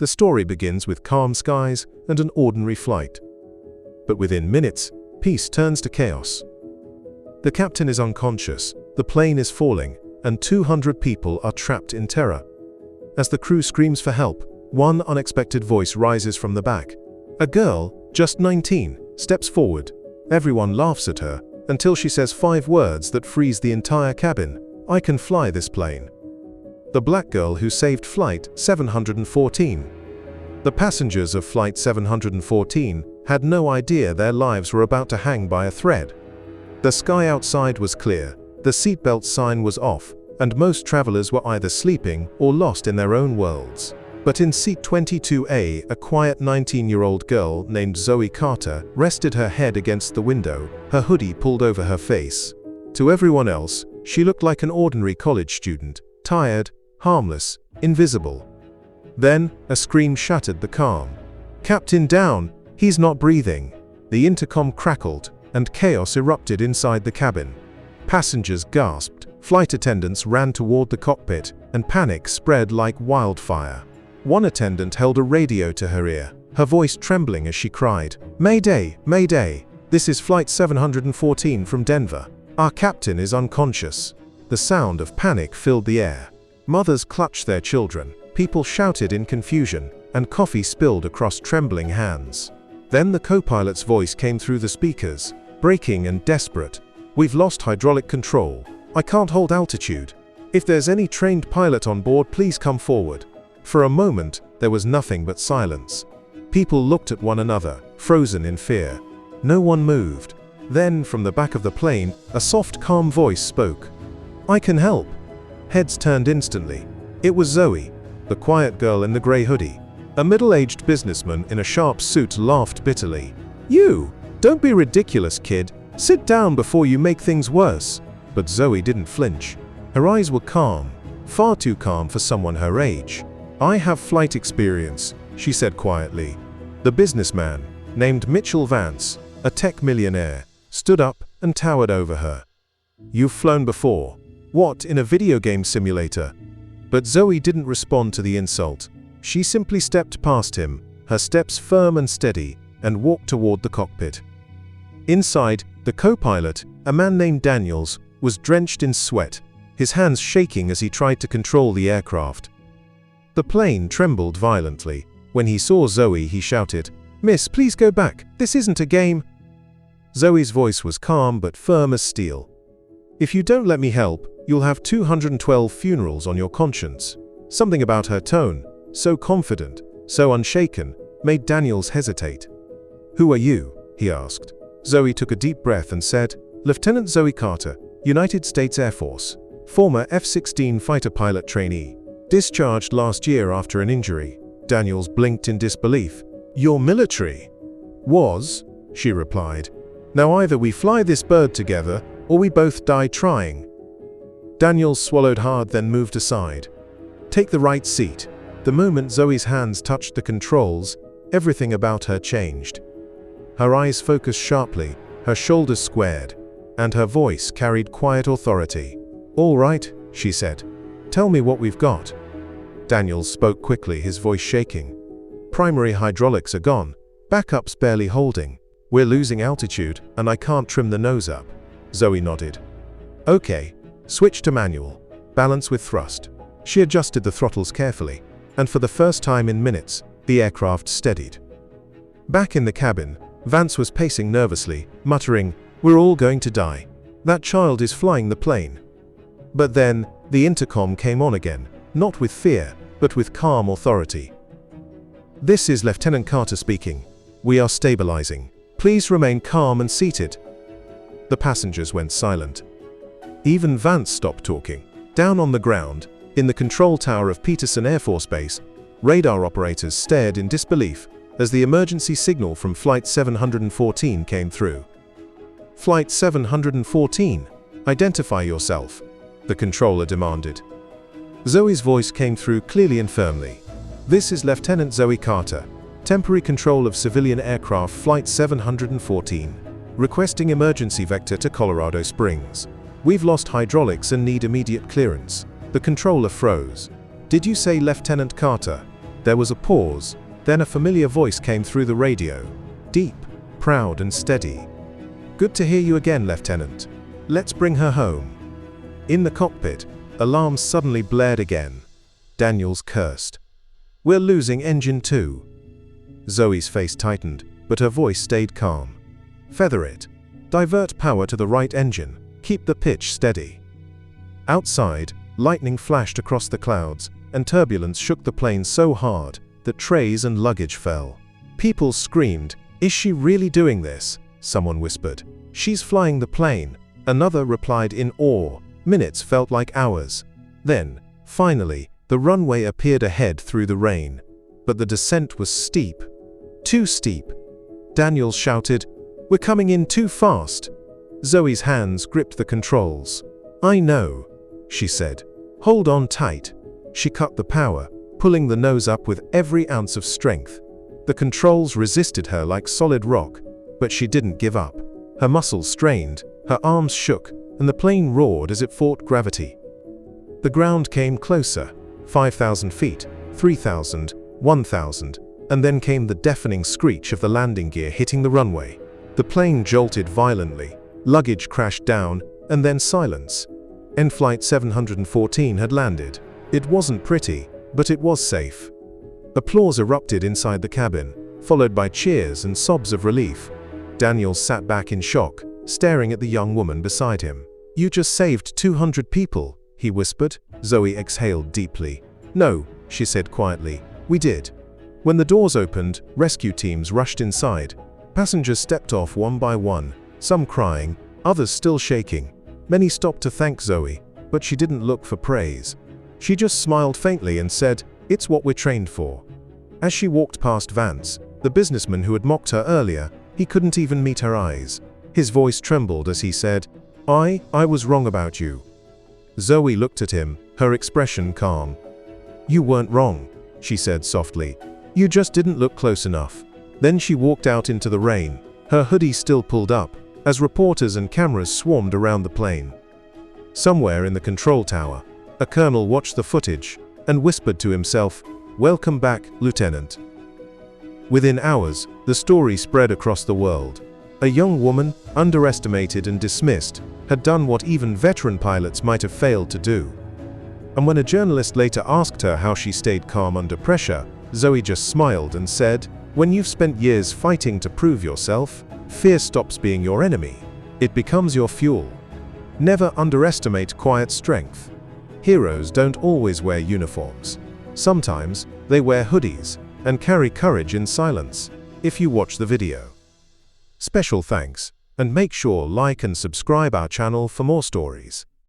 The story begins with calm skies and an ordinary flight. But within minutes, peace turns to chaos. The captain is unconscious, the plane is falling, and 200 people are trapped in terror. As the crew screams for help, one unexpected voice rises from the back. A girl, just 19, steps forward. Everyone laughs at her, until she says 5 words that freeze the entire cabin. "I can fly this plane." The black girl who saved Flight 714. The passengers of Flight 714 had no idea their lives were about to hang by a thread. The sky outside was clear, the seatbelt sign was off, and most travelers were either sleeping or lost in their own worlds. But in seat 22A, a quiet 19-year-old girl named Zoe Carter rested her head against the window, her hoodie pulled over her face. To everyone else, she looked like an ordinary college student, tired, harmless, invisible. Then, a scream shattered the calm. "Captain down! He's not breathing!" The intercom crackled, and chaos erupted inside the cabin. Passengers gasped, flight attendants ran toward the cockpit, and panic spread like wildfire. One attendant held a radio to her ear, her voice trembling as she cried, "Mayday! Mayday! This is Flight 714 from Denver. Our captain is unconscious." The sound of panic filled the air. Mothers clutched their children, people shouted in confusion, and coffee spilled across trembling hands. Then the co-pilot's voice came through the speakers, breaking and desperate. "We've lost hydraulic control. I can't hold altitude. If there's any trained pilot on board, please come forward." For a moment, there was nothing but silence. People looked at one another, frozen in fear. No one moved. Then, from the back of the plane, a soft, calm voice spoke. "I can help." Heads turned instantly. It was Zoe, the quiet girl in the gray hoodie. A middle-aged businessman in a sharp suit laughed bitterly. "You! Don't be ridiculous, kid. Sit down before you make things worse." But Zoe didn't flinch. Her eyes were calm, far too calm for someone her age. "I have flight experience," she said quietly. The businessman, named Mitchell Vance, a tech millionaire, stood up and towered over her. "You've flown before. What, in a video game simulator?" But Zoe didn't respond to the insult. She simply stepped past him, her steps firm and steady, and walked toward the cockpit. Inside, the co-pilot, a man named Daniels, was drenched in sweat, his hands shaking as he tried to control the aircraft. The plane trembled violently. When he saw Zoe, he shouted, "Miss, please go back. This isn't a game." Zoe's voice was calm but firm as steel. "If you don't let me help, you'll have 212 funerals on your conscience." Something about her tone, so confident, so unshaken, made Daniels hesitate. "Who are you?" he asked. Zoe took a deep breath and said, "Lieutenant Zoe Carter, United States Air Force, former F-16 fighter pilot trainee. Discharged last year after an injury." Daniels blinked in disbelief. "You're military?" "Was," she replied. "Now either we fly this bird together, or we both die trying." Daniels swallowed hard, then moved aside. "Take the right seat." The moment Zoe's hands touched the controls, everything about her changed. Her eyes focused sharply, her shoulders squared, and her voice carried quiet authority. "All right," she said. "Tell me what we've got." Daniels spoke quickly, his voice shaking. "Primary hydraulics are gone, backups barely holding. We're losing altitude, and I can't trim the nose up." Zoe nodded. "Okay, switch to manual. Balance with thrust." She adjusted the throttles carefully, and for the first time in minutes, the aircraft steadied. Back in the cabin, Vance was pacing nervously, muttering, "We're all going to die. That child is flying the plane." But then, the intercom came on again, not with fear, but with calm authority. "This is Lieutenant Carter speaking. We are stabilizing. Please remain calm and seated." The passengers went silent. Even Vance stopped talking. Down on the ground, in the control tower of Peterson Air Force Base, radar operators stared in disbelief as the emergency signal from Flight 714 came through. "Flight 714, identify yourself," the controller demanded. Zoe's voice came through clearly and firmly. "This is Lieutenant Zoe Carter, temporary control of civilian aircraft Flight 714, requesting emergency vector to Colorado Springs. We've lost hydraulics and need immediate clearance." The controller froze. "Did you say Lieutenant Carter?" There was a pause, then a familiar voice came through the radio. Deep, proud and steady. "Good to hear you again, Lieutenant. Let's bring her home." In the cockpit, alarms suddenly blared again. Daniels cursed. "We're losing engine 2. Zoe's face tightened, but her voice stayed calm. "Feather it. Divert power to the right engine. Keep the pitch steady." Outside, lightning flashed across the clouds, and turbulence shook the plane so hard that trays and luggage fell. People screamed, "Is she really doing this?" Someone whispered. "She's flying the plane." Another replied in awe. Minutes felt like hours. Then, finally, the runway appeared ahead through the rain. But the descent was steep. Too steep. Daniels shouted, "We're coming in too fast." Zoe's hands gripped the controls. "I know," she said. "Hold on tight." She cut the power, pulling the nose up with every ounce of strength. The controls resisted her like solid rock, but she didn't give up. Her muscles strained, her arms shook, and the plane roared as it fought gravity. The ground came closer, 5,000 feet, 3,000, 1,000, and then came the deafening screech of the landing gear hitting the runway. The plane jolted violently, luggage crashed down, and then silence. Flight 714 had landed. It wasn't pretty, but it was safe. Applause erupted inside the cabin, followed by cheers and sobs of relief. Daniels sat back in shock, staring at the young woman beside him. "You just saved 200 people," he whispered. Zoe exhaled deeply. "No," she said quietly, "we did." When the doors opened, rescue teams rushed inside. Passengers stepped off one by one, some crying, others still shaking. Many stopped to thank Zoe, but she didn't look for praise. She just smiled faintly and said, "It's what we're trained for." As she walked past Vance, the businessman who had mocked her earlier, he couldn't even meet her eyes. His voice trembled as he said, I was wrong about you." Zoe looked at him, her expression calm. "You weren't wrong," she said softly. "You just didn't look close enough." Then she walked out into the rain, her hoodie still pulled up, as reporters and cameras swarmed around the plane. Somewhere in the control tower, a colonel watched the footage and whispered to himself, "Welcome back, Lieutenant." Within hours, the story spread across the world. A young woman, underestimated and dismissed, had done what even veteran pilots might have failed to do. And when a journalist later asked her how she stayed calm under pressure, Zoe just smiled and said, "When you've spent years fighting to prove yourself, fear stops being your enemy. It becomes your fuel." Never underestimate quiet strength. Heroes don't always wear uniforms. Sometimes, they wear hoodies and carry courage in silence. If you watch the video. Special thanks, and make sure like and subscribe our channel for more stories.